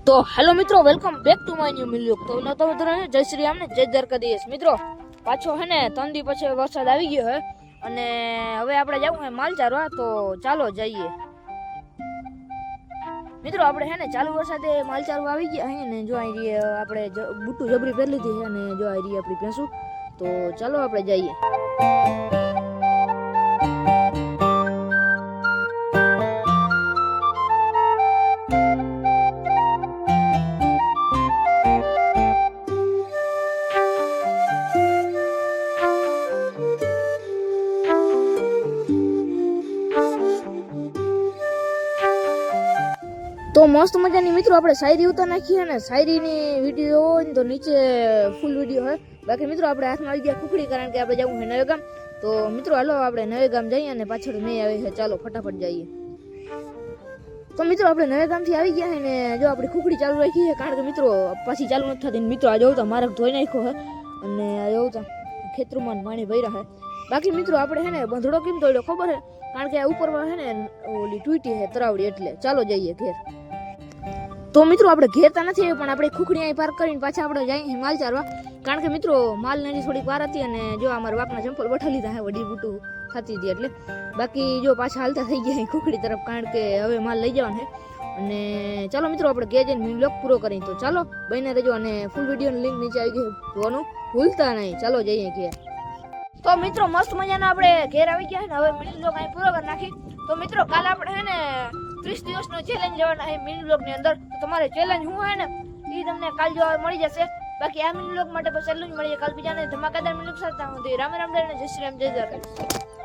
તો હેલો મિત્રો, welcome back to my new મિલ્યુક. તો નતો મિત્રો જય શ્રી રામ ને જય દ્વારકાધીશ. મિત્રો પાછો હે ને 3 દી પછી વરસાદ આવી ગયો હે અને હવે આપણે જવું હે માલ ચારવા. તો ચાલો જઈએ મિત્રો. આપણે હે ને ચાલુ વરસાદે માલ ચારવા આવી ગયા હે ને જો અહીં આપણે બુટ્ટુ જબરી પહેરી લીધી છે અને જો અહીં આપણી ભેંસું. તો ચાલો આપણે જઈએ. તો મસ્ત મજાની મિત્રો આપણે શાયરી ઉતાર નાખીએ ને શાયરીની વિડીયો હોય ને તો નીચે ફૂલ વિડીયો હોય. બાકી મિત્રો આપણે હાથમાં આવી ગયા ખુખડી, કારણ કે આપણે જવું છે નવે ગામ. તો મિત્રો હાલો આપણે નવે ગામ જઈએ અને પાછળ મેં આવે છે. ચાલો ફટાફટ જઈએ. તો મિત્રો આપણે નવે ગામથી આવી ગયા છે ને જો આપણી ખુખડી ચાલુ રાખી છે, કારણ કે મિત્રો પાછી ચાલુ નથી થતી. મિત્રો આ જોઉં તો મારે ધોઈ નાખ્યો છે અને આ જોઉં તો ખેતરમાં પાણી ભર્યા છે. બાકી મિત્રો આપણે છે ને બંધડો કેમ તોડ્યો ખબર છે? કારણ કે આ ઉપરમાં છે ને ઓલી તૂટી છે તરાવડી, એટલે ચાલો જઈએ ઘેર. તો મિત્રો આપણે ઘેરતા નથી પણ આપણે ખુખડી અહીં પાર્ક કરીને પાછા આપણે જઈએ માલ ચારવા, કારણ કે મિત્રો માલની થોડીક વાર હતી અને જો અમારા બાપના ચંપલ બઠા લીધા હે વડી બુટું થતી હતી એટલે. બાકી જો પાછા હાલતા થઈ ગયા ખુખડી તરફ, કારણ કે હવે માલ લઈ જવાનો છે. અને ચાલો મિત્રો આપણે ઘેર જઈને બ્લોગ પૂરો કરી. તો ચાલો બને રહેજો અને ફૂલ વિડીયોની લિંક નીચે આવી ગઈ જોવાનું ભૂલતા નહીં. ચાલો જઈએ ઘેર. તો મિત્રો મસ્ત મજાના આપણે ઘેર આવી ગયા છે ને હવે મિની બ્લોગ અહીં પૂરો કરી નાખી. તો મિત્રો કાલે આપણે હે ને 30 દિવસનો ચેલેન્જ લેવાના છે મિની બ્લોગ ની અંદર. તો તમારે ચેલેન્જ શું હે ને એ તમને કાલ જોવા મળી જશે. બાકી આ મિની બ્લોગ માટે બસ એટલું જ. મળીએ કાલ બીજાને ધમાકાદાર મિની બ્લોગ સાથે. રામ રામ, જય શ્રી રામ, જય દ્વારકાધીશ.